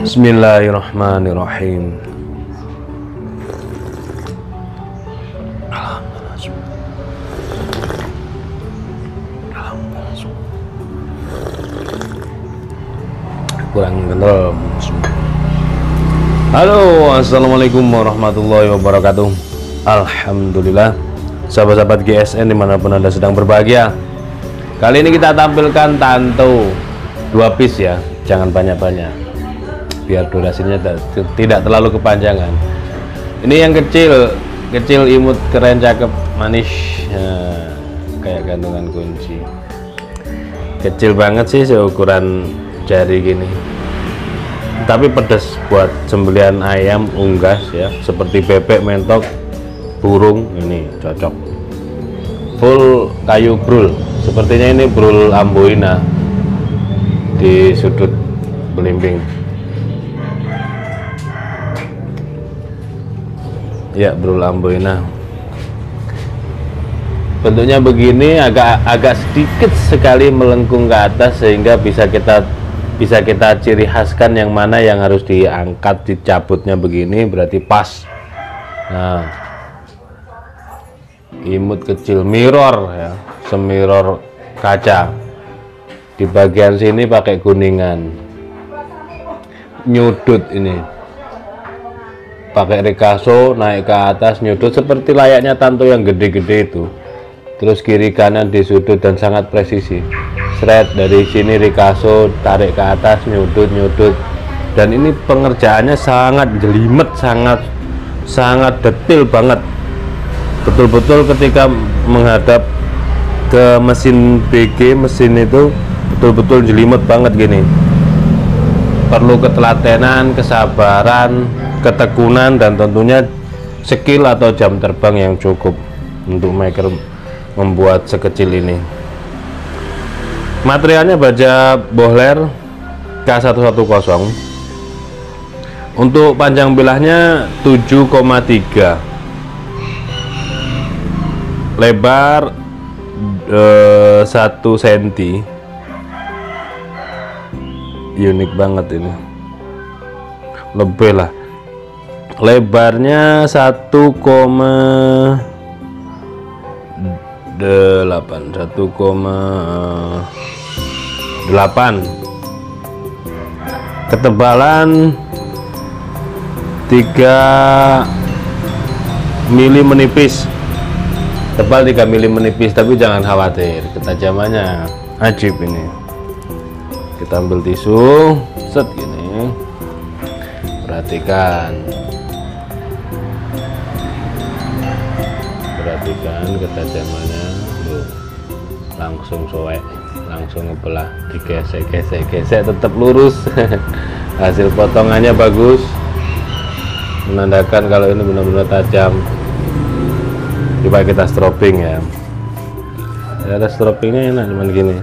Bismillahirrahmanirrahim. Kurang kental. Halo, assalamualaikum warahmatullahi wabarakatuh. Alhamdulillah, sahabat-sahabat GSN dimanapun Anda sedang berbahagia. Kali ini kita tampilkan Tanto 2 piece ya, jangan banyak-banyak biar durasinya tidak terlalu kepanjangan. Ini yang kecil imut, keren, cakep, manis, nah, kayak gantungan kunci. Kecil banget sih, seukuran jari gini, tapi pedas buat sembelihan ayam unggas ya, seperti bebek, mentok, burung. Ini cocok. Full kayu brul, sepertinya ini brul amboina di sudut belimbing ya, brul amboina. Bentuknya begini, agak sedikit sekali melengkung ke atas, sehingga bisa kita ciri khaskan yang mana yang harus diangkat. Dicabutnya begini berarti pas. Nah, imut kecil, mirror ya, semirror kaca. Di bagian sini pakai kuningan, nyudut ini pakai rekaso, naik ke atas, nyudut seperti layaknya Tanto yang gede-gede itu. Terus kiri kanan disudut dan sangat presisi. Seret dari sini rekaso, tarik ke atas, nyudut. Dan ini pengerjaannya sangat jelimet, sangat detail banget. Betul-betul ketika menghadap ke mesin BG, mesin itu betul-betul jelimet banget gini. Perlu ketelatenan, kesabaran, ketekunan, dan tentunya skill atau jam terbang yang cukup untuk maker membuat sekecil ini. Materialnya baja Bohler K110. Untuk panjang bilahnya 7,3, lebar 1 cm. Unik banget ini, lebih lah. Lebarnya 1,8, ketebalan 3 mili menipis, tebal 3 mili menipis, tapi jangan khawatir, ketajamannya ajib ini. Kita ambil tisu, set gini, perhatikan ketajamannya, langsung soek, langsung ngebelah, digesek tetap lurus. Hasil potongannya bagus, menandakan kalau ini benar-benar tajam. Coba kita strobing ya, ada strobingnya enak, cuman gini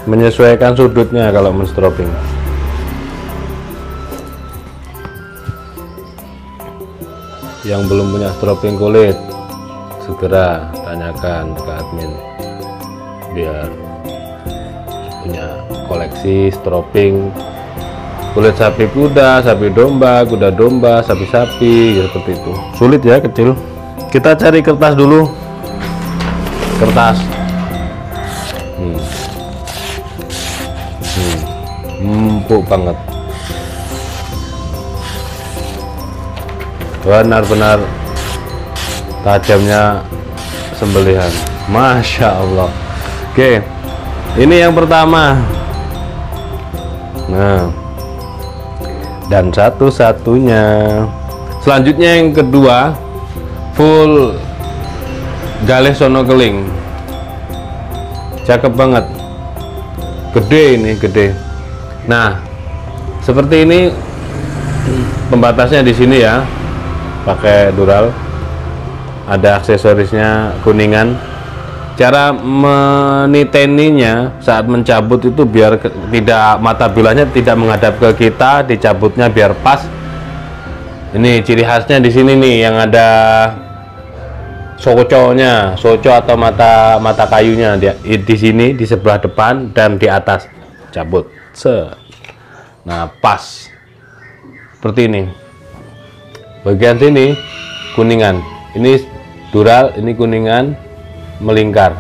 menyesuaikan sudutnya kalau menstroping. Yang belum punya stroping kulit, segera tanyakan ke admin biar punya koleksi stroping kulit sapi kuda, sapi domba, kuda domba, sapi-sapi, seperti itu. Sulit ya, kecil. Kita cari kertas dulu. Kertas. Empuk banget. Benar-benar tajamnya sembelihan. Masya Allah. Oke, ini yang pertama. Nah, dan satu-satunya. Selanjutnya yang kedua, full galih sono keling. Cakep banget, gede ini, gede. Nah, seperti ini pembatasnya di sini ya, pakai dural. Ada aksesorisnya kuningan. Cara meniteninya saat mencabut itu biar tidak, mata bilahnya tidak menghadap ke kita, dicabutnya biar pas. Ini ciri khasnya di sini nih, yang ada soconya, soco atau mata kayunya di sini, di sebelah depan dan di atas. Cabut. Nah, pas seperti ini. Bagian sini kuningan, ini dural, ini kuningan, melingkar.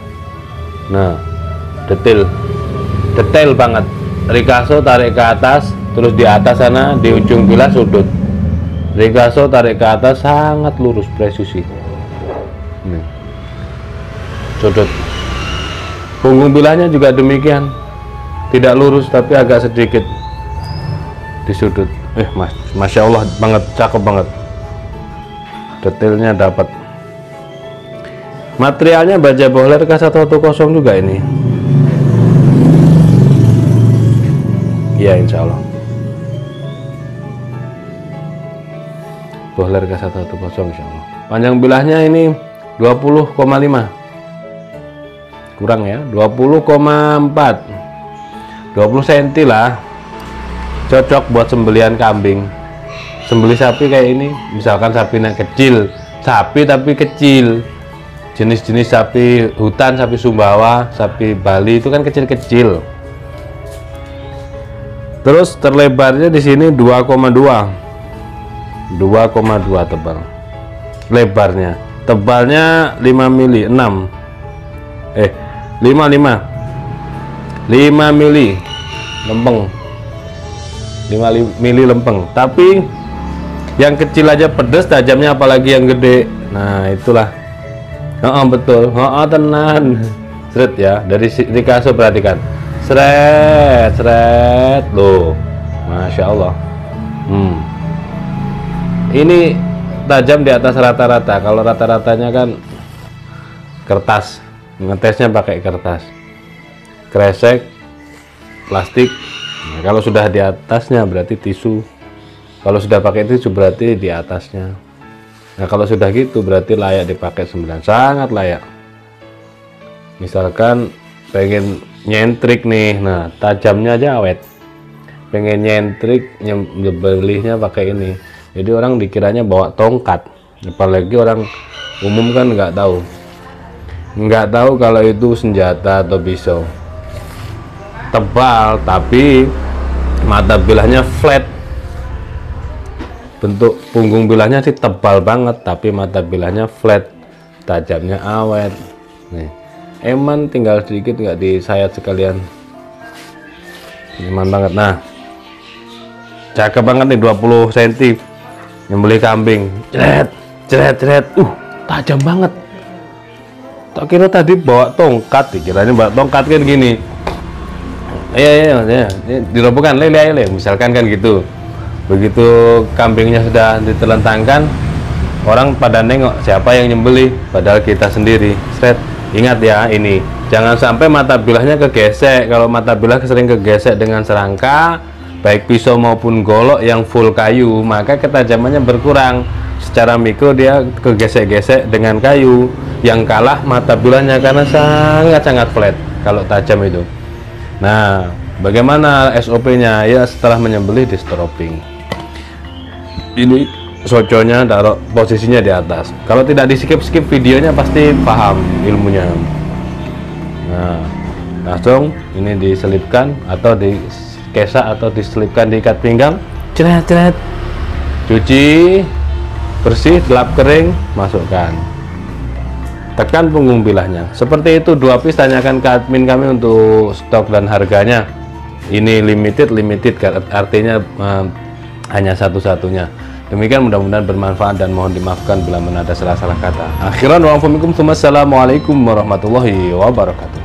Nah, detail banget. Ricasso tarik ke atas, terus di atas sana di ujung bilah sudut. Ricasso tarik ke atas, sangat lurus, presisi. Sudut. Punggung bilahnya juga demikian, tidak lurus tapi agak sedikit di sudut. Masya Allah banget, cakep banget. Detailnya dapat. Materialnya baja bohler K110 juga ini. Ya, insya Allah. Bohler K110 insya Allah. Panjang bilahnya ini 20,5. Kurang ya, 20,4. 20 cm lah. Cocok buat sembelihan kambing. Sembelih sapi kayak ini, misalkan sapinya kecil, sapi tapi kecil. Jenis-jenis sapi hutan, sapi Sumbawa, sapi Bali itu kan kecil-kecil. Terus terlebarnya di sini 2,2 tebal. Lebarnya, tebalnya 5 mili, 5 mili lempeng. 5 mili lempeng. Tapi yang kecil aja pedes, tajamnya apalagi yang gede. Nah, itulah. Betul. Tenan. Seret ya, dari Ricasso perhatikan. Seret loh. Masya Allah. Ini tajam di atas rata-rata. Kalau rata-ratanya kan kertas. Ngetesnya pakai kertas. Kresek plastik. Nah, kalau sudah di atasnya berarti tisu. Kalau sudah pakai tisu berarti di atasnya. Nah, kalau sudah gitu berarti layak dipakai 9, sangat layak. Misalkan pengen nyentrik nih, nah tajamnya aja awet. Pengen nyentrik, nyembelihnya pakai ini. Jadi orang dikiranya bawa tongkat. Apalagi orang umum kan nggak tahu kalau itu senjata atau pisau. Tebal tapi mata bilahnya flat. Bentuk punggung bilahnya sih tebal banget, tapi mata bilahnya flat, tajamnya awet. Nih, eman tinggal sedikit nggak disayat sekalian. Eman banget. Nah, cakep banget nih, 20 cm. Nyembelih kambing. Ceret. Tajam banget. Tak kira tadi bawa tongkat, dikiranya bawa tongkat kan gini. Iya, dirobohkan, lele, misalkan kan gitu. Begitu kambingnya sudah ditelentangkan, orang pada nengok siapa yang nyembelih, padahal kita sendiri. Ingat ya, ini jangan sampai mata bilahnya kegesek. Kalau mata bilah sering kegesek dengan serangka, baik pisau maupun golok yang full kayu, maka ketajamannya berkurang. Secara mikro dia kegesek-gesek dengan kayu. Yang kalah mata bilahnya karena sangat-sangat flat kalau tajam itu. Nah, bagaimana SOP-nya? Ya, setelah menyembelih di stopping. Ini soconya taruh posisinya di atas. Kalau tidak di skip videonya pasti paham ilmunya. Nah, langsung ini diselipkan atau di kesa atau diselipkan di ikat pinggang. Cret, cuci bersih, lap kering, masukkan. Tekan punggung bilahnya. Seperti itu, 2 piece. Tanyakan ke admin kami untuk stok dan harganya. Ini limited artinya hanya satu-satunya. Demikian, mudah-mudahan bermanfaat dan mohon dimaafkan bila mana ada salah-salah kata. Akhiran wa assalamualaikum warahmatullahi wabarakatuh.